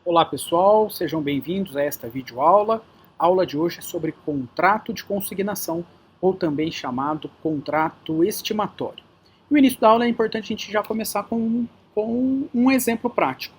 Olá pessoal, sejam bem-vindos a esta videoaula. A aula de hoje é sobre contrato de consignação, ou também chamado contrato estimatório. No início da aula é importante a gente já começar com um exemplo prático.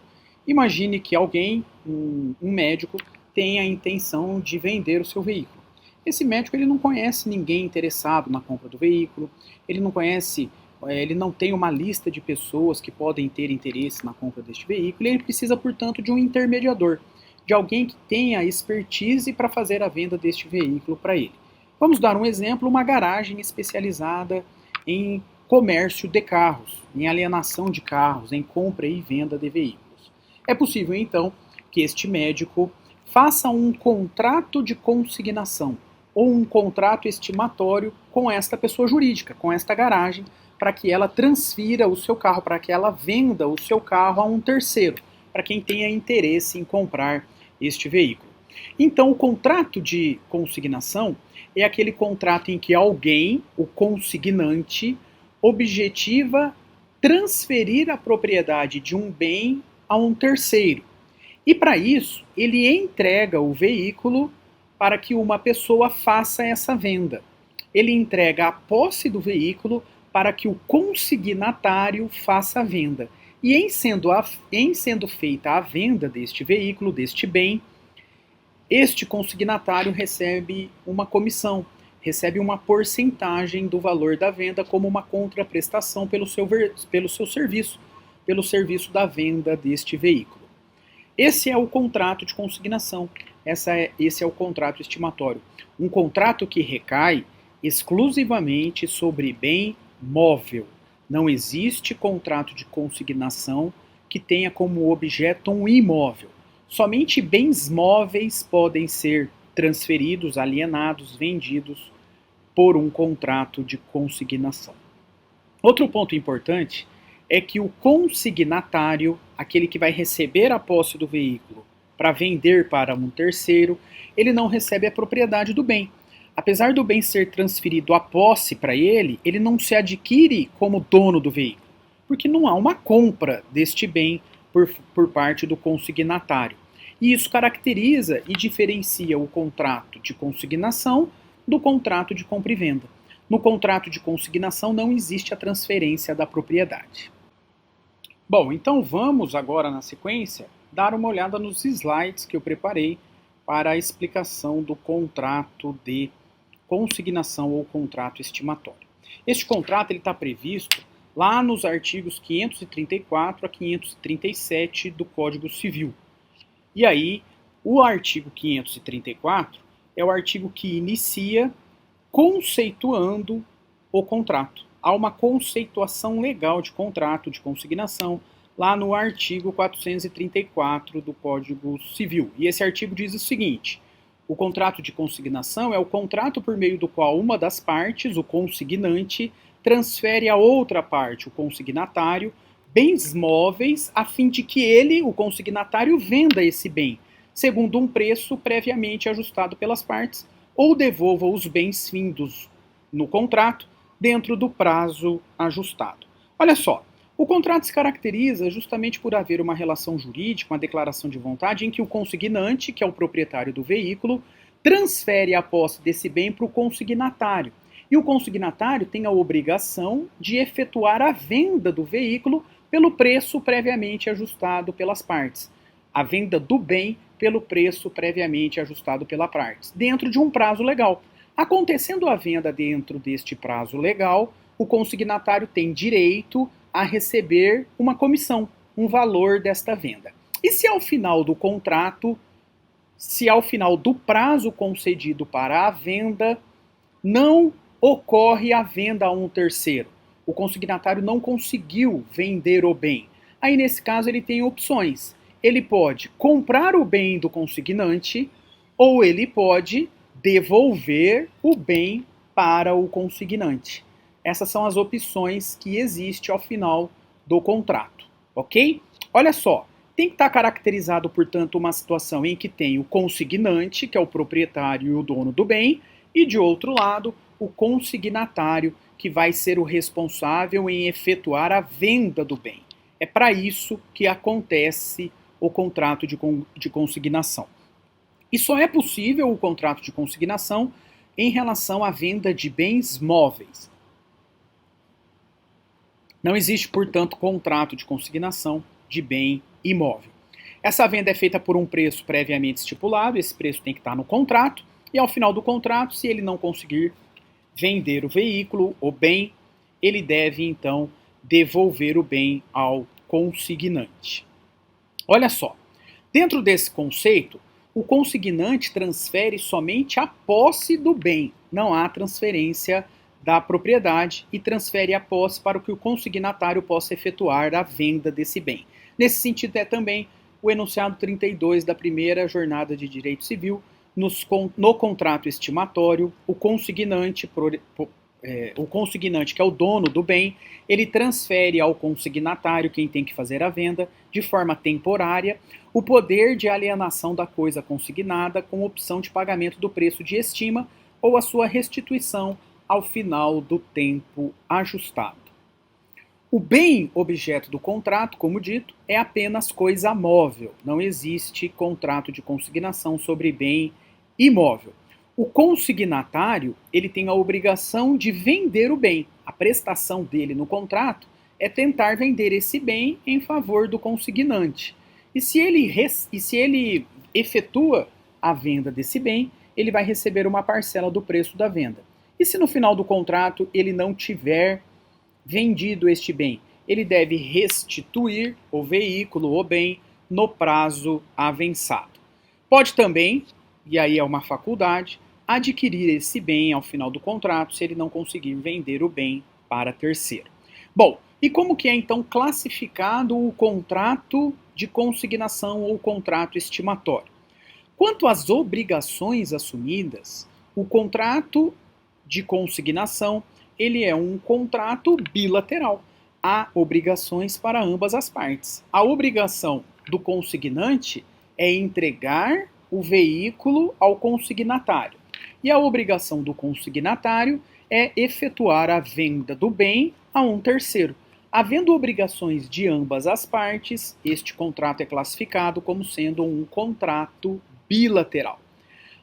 Imagine que alguém, um médico, tenha a intenção de vender o seu veículo. Esse médico ele não conhece ninguém interessado na compra do veículo, ele não conhece ele não tem uma lista de pessoas que podem ter interesse na compra deste veículo e ele precisa, portanto, de um intermediador, de alguém que tenha expertise para fazer a venda deste veículo para ele. Vamos dar um exemplo, uma garagem especializada em comércio de carros, em alienação de carros, em compra e venda de veículos. É possível, então, que este médico faça um contrato de consignação ou um contrato estimatório com esta pessoa jurídica, com esta garagem, para que ela transfira o seu carro, para que ela venda o seu carro a um terceiro, para quem tenha interesse em comprar este veículo. Então, o contrato de consignação é aquele contrato em que alguém, o consignante, objetiva transferir a propriedade de um bem a um terceiro. E para isso, ele entrega o veículo para que uma pessoa faça essa venda. Ele entrega a posse do veículo para que o consignatário faça a venda. E em sendo feita a venda deste veículo, deste bem, este consignatário recebe uma comissão, recebe uma porcentagem do valor da venda como uma contraprestação pelo seu serviço, pelo serviço da venda deste veículo. Esse é o contrato de consignação, esse é o contrato estimatório. Um contrato que recai exclusivamente sobre bem móvel. Não existe contrato de consignação que tenha como objeto um imóvel. Somente bens móveis podem ser transferidos, alienados, vendidos por um contrato de consignação. Outro ponto importante é que o consignatário, aquele que vai receber a posse do veículo para vender para um terceiro, ele não recebe a propriedade do bem. Apesar do bem ser transferido a posse para ele, ele não se adquire como dono do veículo, porque não há uma compra deste bem por parte do consignatário. E isso caracteriza e diferencia o contrato de consignação do contrato de compra e venda. No contrato de consignação não existe a transferência da propriedade. Bom, então vamos agora na sequência dar uma olhada nos slides que eu preparei para a explicação do contrato de consignação ou contrato estimatório. Este contrato está previsto lá nos artigos 534 a 537 do Código Civil. E aí, o artigo 534 é o artigo que inicia conceituando o contrato. Há uma conceituação legal de contrato de consignação lá no artigo 434 do Código Civil. E esse artigo diz o seguinte: o contrato de consignação é o contrato por meio do qual uma das partes, o consignante, transfere a outra parte, o consignatário, bens móveis, a fim de que ele, o consignatário, venda esse bem, segundo um preço previamente ajustado pelas partes, ou devolva os bens findos no contrato dentro do prazo ajustado. Olha só, o contrato se caracteriza justamente por haver uma relação jurídica, uma declaração de vontade, em que o consignante, que é o proprietário do veículo, transfere a posse desse bem para o consignatário. E o consignatário tem a obrigação de efetuar a venda do veículo pelo preço previamente ajustado pelas partes. A venda do bem pelo preço previamente ajustado pelas partes, dentro de um prazo legal. Acontecendo a venda dentro deste prazo legal, o consignatário tem direito a receber uma comissão, um valor desta venda. E se ao final do contrato, se ao final do prazo concedido para a venda, não ocorre a venda a um terceiro, o consignatário não conseguiu vender o bem, aí nesse caso ele tem opções. Ele pode comprar o bem do consignante ou ele pode devolver o bem para o consignante. Essas são as opções que existem ao final do contrato, ok? Olha só, tem que estar caracterizado, portanto, uma situação em que tem o consignante, que é o proprietário e o dono do bem, e de outro lado, o consignatário, que vai ser o responsável em efetuar a venda do bem. É para isso que acontece o contrato de consignação. E só é possível o contrato de consignação em relação à venda de bens móveis. Não existe, portanto, contrato de consignação de bem imóvel. Essa venda é feita por um preço previamente estipulado, esse preço tem que estar no contrato, e ao final do contrato, se ele não conseguir vender o veículo, o bem, ele deve então devolver o bem ao consignante. Olha só, dentro desse conceito, o consignante transfere somente a posse do bem, não há transferência da propriedade e transfere a posse para que o consignatário possa efetuar a venda desse bem. Nesse sentido é também o enunciado 32 da primeira jornada de direito civil, no contrato estimatório, o consignante, que é o dono do bem, ele transfere ao consignatário, quem tem que fazer a venda, de forma temporária, o poder de alienação da coisa consignada com opção de pagamento do preço de estima ou a sua restituição ao final do tempo ajustado. O bem objeto do contrato, como dito, é apenas coisa móvel. Não existe contrato de consignação sobre bem imóvel. O consignatário, ele tem a obrigação de vender o bem. A prestação dele no contrato é tentar vender esse bem em favor do consignante. E se ele efetua a venda desse bem, ele vai receber uma parcela do preço da venda. E se no final do contrato ele não tiver vendido este bem, ele deve restituir o veículo ou bem no prazo avançado. Pode também, e aí é uma faculdade, adquirir esse bem ao final do contrato se ele não conseguir vender o bem para terceiro. Bom, e como que é então classificado o contrato de consignação ou contrato estimatório? Quanto às obrigações assumidas, o contrato de consignação ele é um contrato bilateral. Há obrigações para ambas as partes. A obrigação do consignante é entregar o veículo ao consignatário. E a obrigação do consignatário é efetuar a venda do bem a um terceiro. Havendo obrigações de ambas as partes, este contrato é classificado como sendo um contrato bilateral.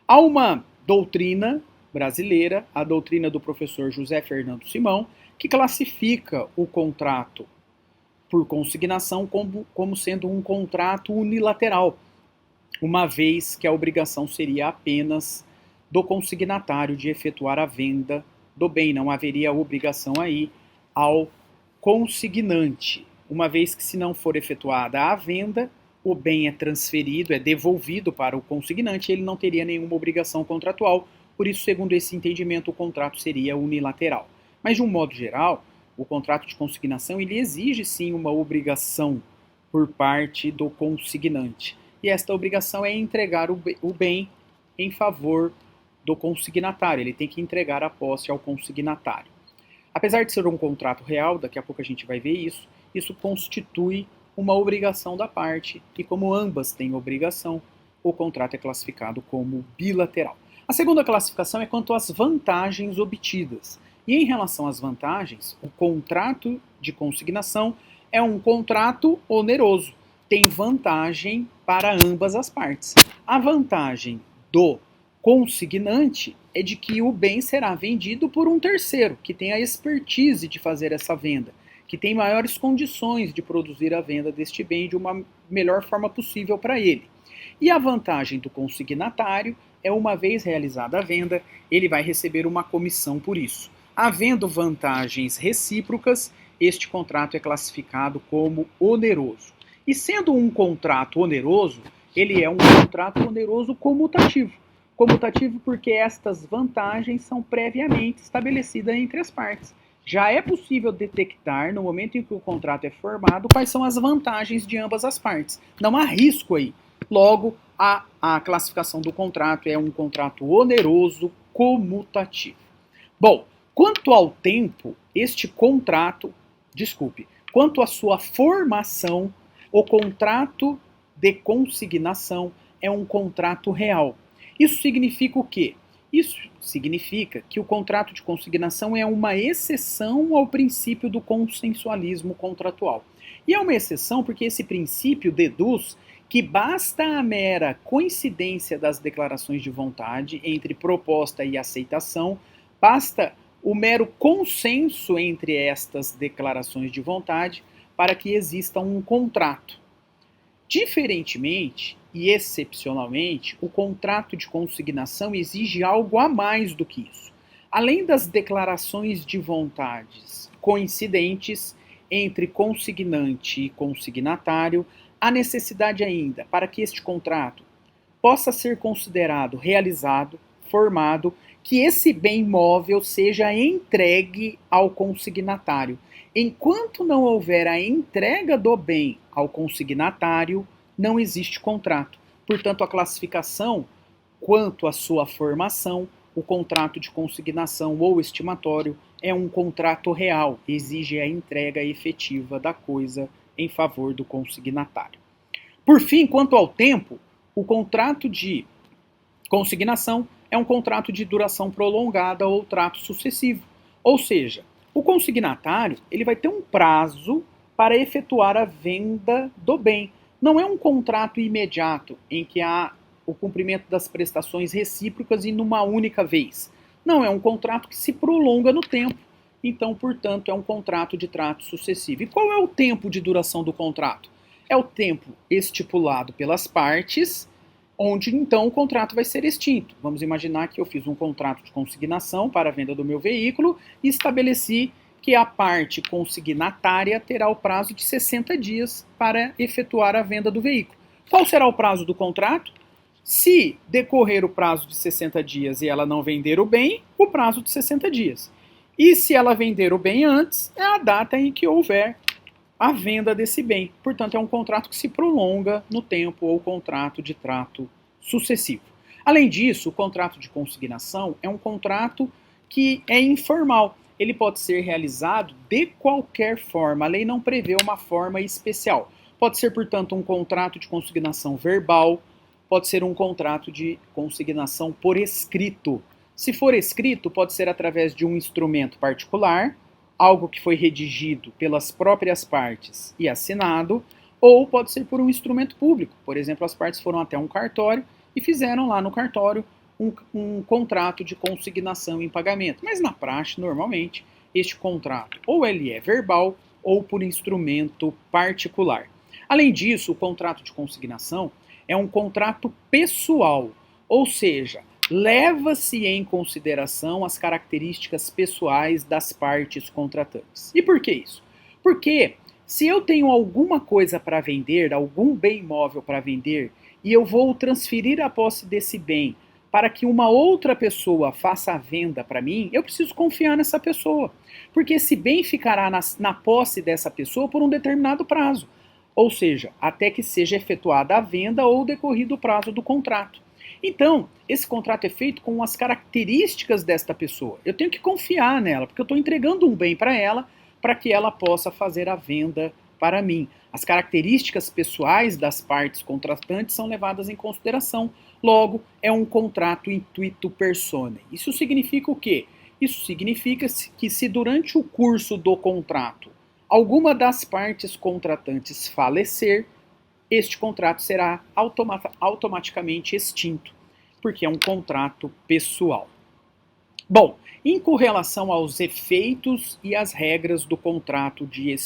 Há uma doutrina brasileira, a doutrina do professor José Fernando Simão, que classifica o contrato por consignação como sendo um contrato unilateral, uma vez que a obrigação seria apenas do consignatário de efetuar a venda do bem, não haveria obrigação aí ao consignante, uma vez que se não for efetuada a venda, o bem é transferido, é devolvido para o consignante, ele não teria nenhuma obrigação contratual. Por isso, segundo esse entendimento, o contrato seria unilateral. Mas, de um modo geral, o contrato de consignação ele exige sim uma obrigação por parte do consignante. E esta obrigação é entregar o bem em favor do consignatário. Ele tem que entregar a posse ao consignatário. Apesar de ser um contrato real, daqui a pouco a gente vai ver isso constitui uma obrigação da parte. E como ambas têm obrigação, o contrato é classificado como bilateral. A segunda classificação é quanto às vantagens obtidas. E em relação às vantagens, o contrato de consignação é um contrato oneroso. Tem vantagem para ambas as partes. A vantagem do consignante é de que o bem será vendido por um terceiro, que tem a expertise de fazer essa venda, que tem maiores condições de produzir a venda deste bem de uma melhor forma possível para ele. E a vantagem do consignatário é, uma vez realizada a venda, ele vai receber uma comissão por isso. Havendo vantagens recíprocas, este contrato é classificado como oneroso. E sendo um contrato oneroso, ele é um contrato oneroso comutativo. Comutativo porque estas vantagens são previamente estabelecidas entre as partes. Já é possível detectar, no momento em que o contrato é formado, quais são as vantagens de ambas as partes. Não há risco aí. Logo, a classificação do contrato é um contrato oneroso comutativo. Bom, quanto ao tempo, quanto à sua formação, o contrato de consignação é um contrato real. Isso significa o quê? Isso significa que o contrato de consignação é uma exceção ao princípio do consensualismo contratual. E é uma exceção porque esse princípio deduz que basta a mera coincidência das declarações de vontade entre proposta e aceitação, basta o mero consenso entre estas declarações de vontade para que exista um contrato. Diferentemente e excepcionalmente, o contrato de consignação exige algo a mais do que isso. Além das declarações de vontades coincidentes entre consignante e consignatário, há necessidade ainda para que este contrato possa ser considerado realizado, formado, que esse bem móvel seja entregue ao consignatário. Enquanto não houver a entrega do bem ao consignatário, não existe contrato. Portanto, a classificação quanto à sua formação, o contrato de consignação ou estimatório é um contrato real, exige a entrega efetiva da coisa em favor do consignatário. Por fim, quanto ao tempo, o contrato de consignação é um contrato de duração prolongada ou trato sucessivo. Ou seja, o consignatário ele vai ter um prazo para efetuar a venda do bem. Não é um contrato imediato em que há o cumprimento das prestações recíprocas e numa única vez. Não, é um contrato que se prolonga no tempo. Então, portanto, é um contrato de trato sucessivo. E qual é o tempo de duração do contrato? É o tempo estipulado pelas partes, onde então o contrato vai ser extinto. Vamos imaginar que eu fiz um contrato de consignação para a venda do meu veículo e estabeleci que a parte consignatária terá o prazo de 60 dias para efetuar a venda do veículo. Qual será o prazo do contrato? Se decorrer o prazo de 60 dias e ela não vender o bem, o prazo de 60 dias. E se ela vender o bem antes, é a data em que houver a venda desse bem. Portanto, é um contrato que se prolonga no tempo ou contrato de trato sucessivo. Além disso, o contrato de consignação é um contrato que é informal. Ele pode ser realizado de qualquer forma. A lei não prevê uma forma especial. Pode ser, portanto, um contrato de consignação verbal, pode ser um contrato de consignação por escrito. Se for escrito, pode ser através de um instrumento particular, algo que foi redigido pelas próprias partes e assinado, ou pode ser por um instrumento público. Por exemplo, as partes foram até um cartório e fizeram lá no cartório um contrato de consignação em pagamento. Mas na praxe, normalmente, este contrato ou ele é verbal ou por instrumento particular. Além disso, o contrato de consignação é um contrato pessoal, ou seja, leva-se em consideração as características pessoais das partes contratantes. E por que isso? Porque se eu tenho alguma coisa para vender, algum bem imóvel para vender, e eu vou transferir a posse desse bem para que uma outra pessoa faça a venda para mim, eu preciso confiar nessa pessoa. Porque esse bem ficará na posse dessa pessoa por um determinado prazo. Ou seja, até que seja efetuada a venda ou decorrido o prazo do contrato. Então, esse contrato é feito com as características desta pessoa. Eu tenho que confiar nela, porque eu estou entregando um bem para ela, para que ela possa fazer a venda para mim. As características pessoais das partes contratantes são levadas em consideração. Logo, é um contrato intuito personae. Isso significa o quê? Isso significa que se durante o curso do contrato alguma das partes contratantes falecer, este contrato será automaticamente extinto, porque é um contrato pessoal. Bom, em correlação aos efeitos e às regras do contrato de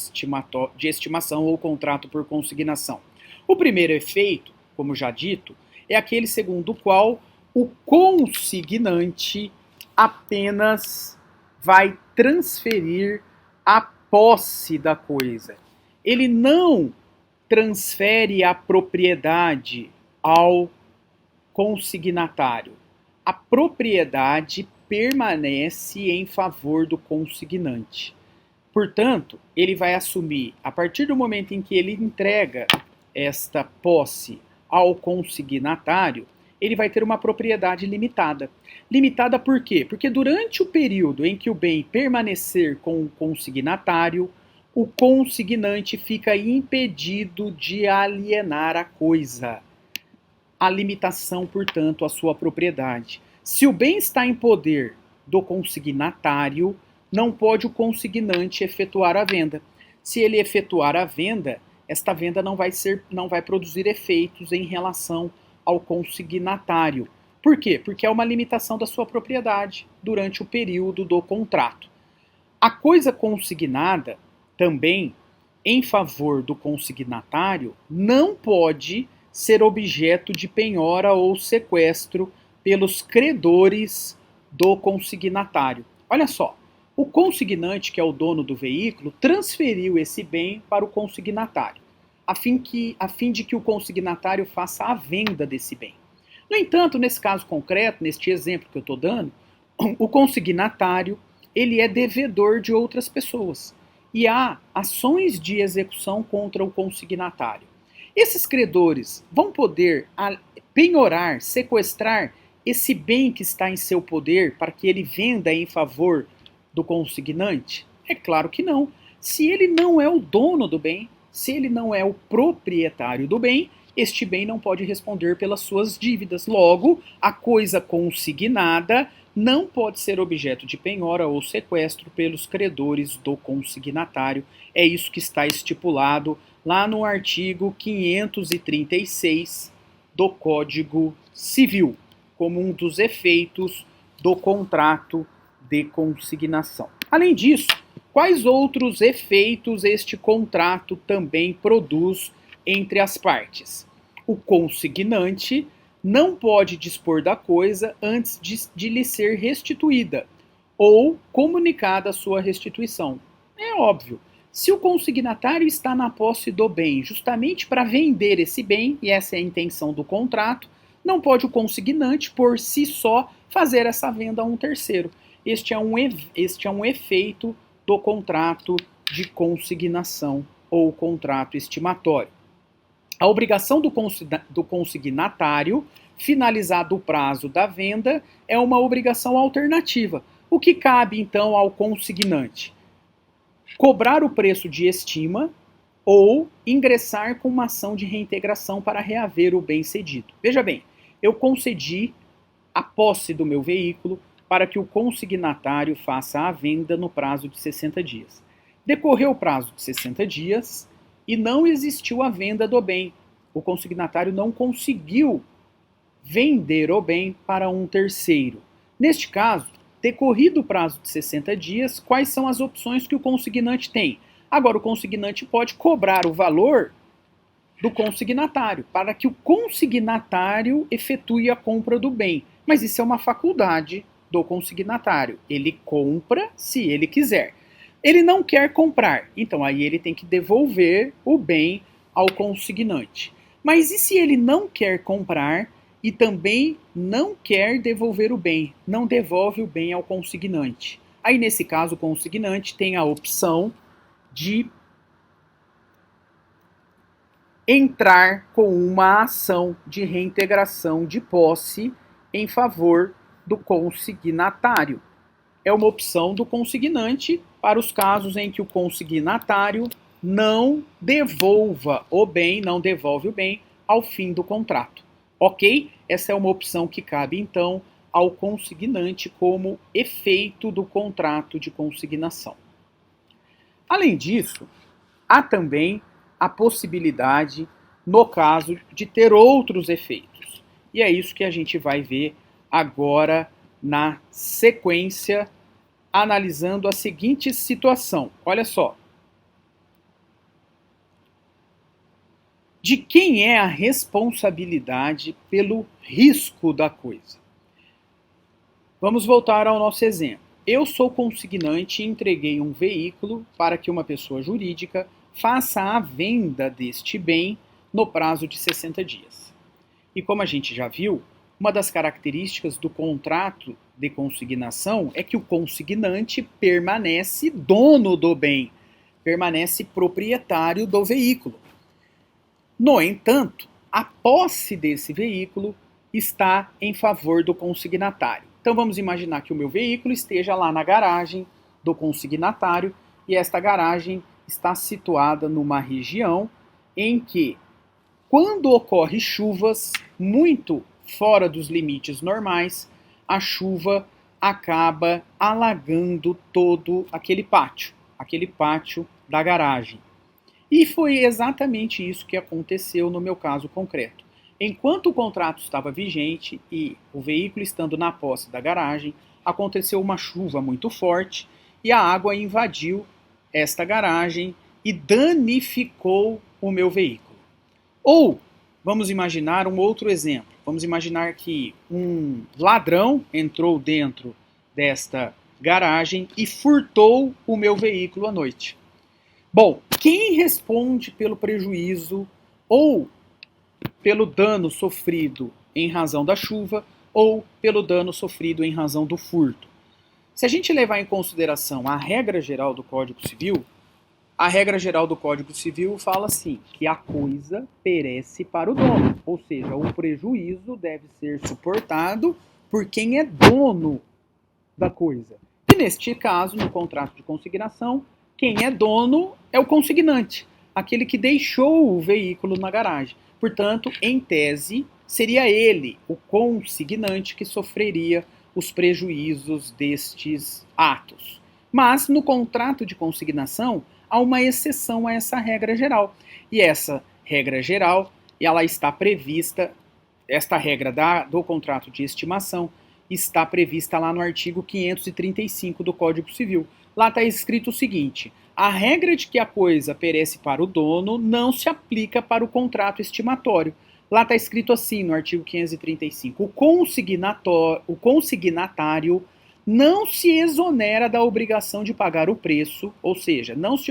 estimação ou contrato por consignação. O primeiro efeito, como já dito, é aquele segundo o qual o consignante apenas vai transferir a posse da coisa. Ele não transfere a propriedade ao consignatário. A propriedade permanece em favor do consignante. Portanto, ele vai assumir, a partir do momento em que ele entrega esta posse ao consignatário, ele vai ter uma propriedade limitada. Limitada por quê? Porque durante o período em que o bem permanecer com o consignatário, o consignante fica impedido de alienar a coisa. A limitação, portanto, à sua propriedade. Se o bem está em poder do consignatário, não pode o consignante efetuar a venda. Se ele efetuar a venda, esta venda não vai produzir efeitos em relação ao consignatário. Por quê? Porque é uma limitação da sua propriedade durante o período do contrato. A coisa consignada, também em favor do consignatário, não pode ser objeto de penhora ou sequestro pelos credores do consignatário. Olha só, o consignante, que é o dono do veículo, transferiu esse bem para o consignatário, a fim de que o consignatário faça a venda desse bem. No entanto, nesse caso concreto, neste exemplo que eu estou dando, o consignatário ele é devedor de outras pessoas e há ações de execução contra o consignatário. Esses credores vão poder penhorar, sequestrar esse bem que está em seu poder para que ele venda em favor do consignante? É claro que não. Se ele não é o dono do bem, se ele não é o proprietário do bem, este bem não pode responder pelas suas dívidas. Logo, a coisa consignada não pode ser objeto de penhora ou sequestro pelos credores do consignatário. É isso que está estipulado lá no artigo 536 do Código Civil, como um dos efeitos do contrato de consignação. Além disso, quais outros efeitos este contrato também produz entre as partes? O consignante não pode dispor da coisa antes de lhe ser restituída ou comunicada a sua restituição. É óbvio. Se o consignatário está na posse do bem justamente para vender esse bem, e essa é a intenção do contrato, não pode o consignante, por si só, fazer essa venda a um terceiro. Este é um efeito do contrato de consignação ou contrato estimatório. A obrigação do consignatário, finalizado o prazo da venda, é uma obrigação alternativa. O que cabe, então, ao consignante? Cobrar o preço de estima ou ingressar com uma ação de reintegração para reaver o bem cedido. Veja bem, eu concedi a posse do meu veículo para que o consignatário faça a venda no prazo de 60 dias. Decorreu o prazo de 60 dias e não existiu a venda do bem. O consignatário não conseguiu vender o bem para um terceiro. Neste caso, decorrido o prazo de 60 dias, quais são as opções que o consignante tem? Agora, o consignante pode cobrar o valor do consignatário, para que o consignatário efetue a compra do bem. Mas isso é uma faculdade do consignatário. Ele compra se ele quiser. Ele não quer comprar, então aí ele tem que devolver o bem ao consignante. Mas e se ele não quer comprar e também não quer devolver o bem, não devolve o bem ao consignante? Aí nesse caso o consignante tem a opção de entrar com uma ação de reintegração de posse em favor do consignatário. É uma opção do consignante para os casos em que o consignatário não devolve o bem ao fim do contrato. Ok? Essa é uma opção que cabe, então, ao consignante como efeito do contrato de consignação. Além disso, há também a possibilidade, no caso, de ter outros efeitos. E é isso que a gente vai ver agora na sequência, analisando a seguinte situação. Olha só. De quem é a responsabilidade pelo risco da coisa? Vamos voltar ao nosso exemplo. Eu sou consignante e entreguei um veículo para que uma pessoa jurídica faça a venda deste bem no prazo de 60 dias. E como a gente já viu, uma das características do contrato de consignação é que o consignante permanece dono do bem, permanece proprietário do veículo. No entanto, a posse desse veículo está em favor do consignatário. Então vamos imaginar que o meu veículo esteja lá na garagem do consignatário e esta garagem está situada numa região em que, quando ocorre chuvas muito fora dos limites normais, a chuva acaba alagando todo aquele pátio da garagem. E foi exatamente isso que aconteceu no meu caso concreto. Enquanto o contrato estava vigente e o veículo estando na posse da garagem, aconteceu uma chuva muito forte e a água invadiu esta garagem e danificou o meu veículo. Ou, vamos imaginar um outro exemplo. Vamos imaginar que um ladrão entrou dentro desta garagem e furtou o meu veículo à noite. Bom, quem responde pelo prejuízo ou pelo dano sofrido em razão da chuva ou pelo dano sofrido em razão do furto? Se a gente levar em consideração a regra geral do Código Civil, a regra geral do Código Civil fala assim, que a coisa perece para o dono, ou seja, o prejuízo deve ser suportado por quem é dono da coisa. E neste caso, no contrato de consignação, quem é dono é o consignante, aquele que deixou o veículo na garagem. Portanto, em tese, seria ele, o consignante, que sofreria os prejuízos destes atos. Mas no contrato de consignação há uma exceção a essa regra geral. E essa regra geral, ela está prevista, esta regra do contrato de estimação está prevista lá no artigo 535 do Código Civil. Lá está escrito o seguinte: a regra de que a coisa perece para o dono não se aplica para o contrato estimatório. Lá está escrito assim no artigo 535: o consignatário não se exonera da obrigação de pagar o preço, ou seja, não se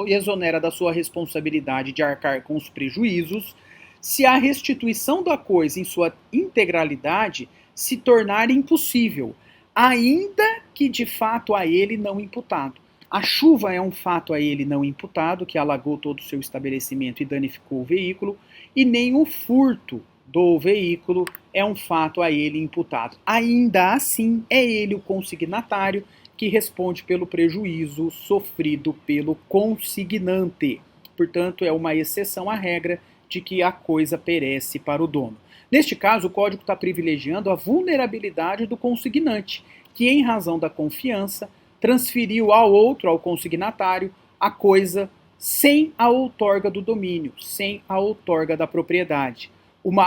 exonera da sua responsabilidade de arcar com os prejuízos, se a restituição da coisa em sua integralidade se tornar impossível, ainda que de fato a ele não imputado. A chuva é um fato a ele não imputado, que alagou todo o seu estabelecimento e danificou o veículo, e nem o furto do veículo é um fato a ele imputado. Ainda assim, é ele o consignatário que responde pelo prejuízo sofrido pelo consignante. Portanto, é uma exceção à regra de que a coisa perece para o dono. Neste caso, o código está privilegiando a vulnerabilidade do consignante, que, em razão da confiança, transferiu ao consignatário, a coisa sem a outorga do domínio, sem a outorga da propriedade.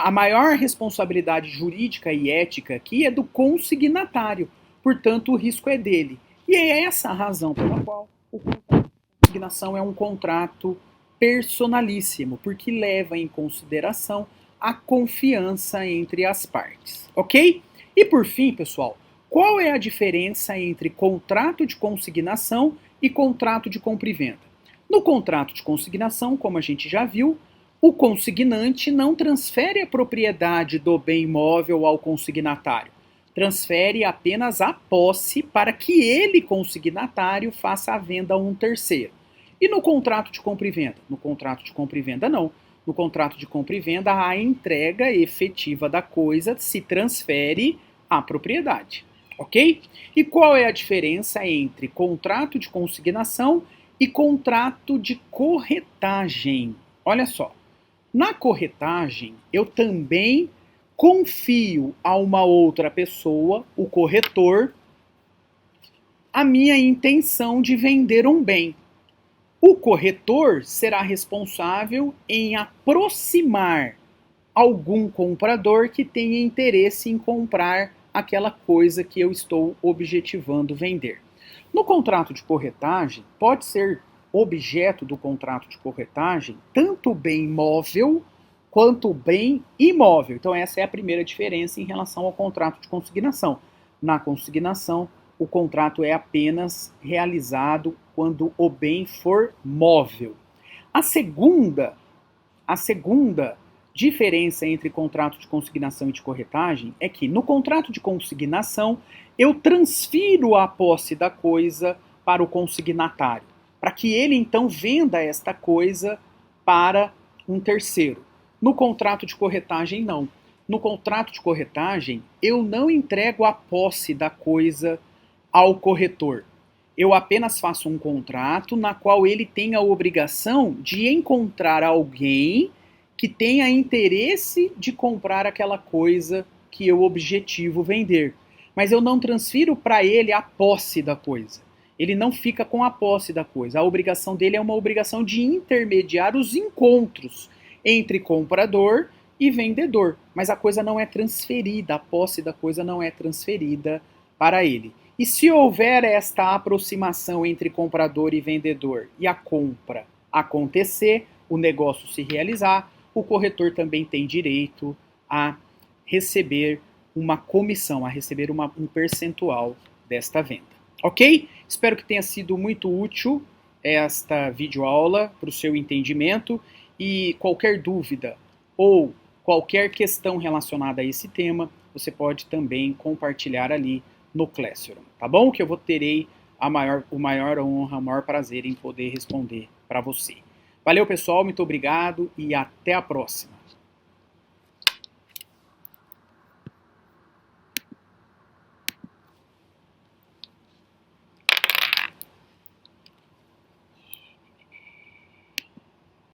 A maior responsabilidade jurídica e ética aqui é do consignatário, portanto o risco é dele. E é essa a razão pela qual o contrato de consignação é um contrato personalíssimo, porque leva em consideração a confiança entre as partes, ok? E por fim, pessoal, qual é a diferença entre contrato de consignação e contrato de compra e venda? No contrato de consignação, como a gente já viu, o consignante não transfere a propriedade do bem imóvel ao consignatário, transfere apenas a posse para que ele, consignatário, faça a venda a um terceiro. E no contrato de compra e venda? No contrato de compra e venda, não. No contrato de compra e venda, a entrega efetiva da coisa se transfere à propriedade, ok? E qual é a diferença entre contrato de consignação e contrato de corretagem? Olha só. Na corretagem, eu também confio a uma outra pessoa, o corretor, a minha intenção de vender um bem. O corretor será responsável em aproximar algum comprador que tenha interesse em comprar aquela coisa que eu estou objetivando vender. No contrato de corretagem, pode ser objeto do contrato de corretagem tanto o bem móvel quanto o bem imóvel. Então essa é a primeira diferença em relação ao contrato de consignação. Na consignação, o contrato é apenas realizado quando o bem for móvel. A segunda diferença entre contrato de consignação e de corretagem é que no contrato de consignação eu transfiro a posse da coisa para o consignatário, para que ele então venda esta coisa para um terceiro. No contrato de corretagem, não. No contrato de corretagem, eu não entrego a posse da coisa ao corretor. Eu apenas faço um contrato na qual ele tem a obrigação de encontrar alguém que tenha interesse de comprar aquela coisa que eu objetivo vender. Mas eu não transfiro para ele a posse da coisa. ele não fica com a posse da coisa. A obrigação dele é uma obrigação de intermediar os encontros entre comprador e vendedor, mas a coisa não é transferida, a posse da coisa não é transferida para ele. E se houver esta aproximação entre comprador e vendedor e a compra acontecer, o negócio se realizar, o corretor também tem direito a receber uma comissão, a receber um percentual desta venda. Ok? Espero que tenha sido muito útil esta videoaula para o seu entendimento e qualquer dúvida ou qualquer questão relacionada a esse tema, você pode também compartilhar ali no Classroom, tá bom? Que eu terei o maior honra, o maior prazer em poder responder para você. Valeu, pessoal, muito obrigado e até a próxima.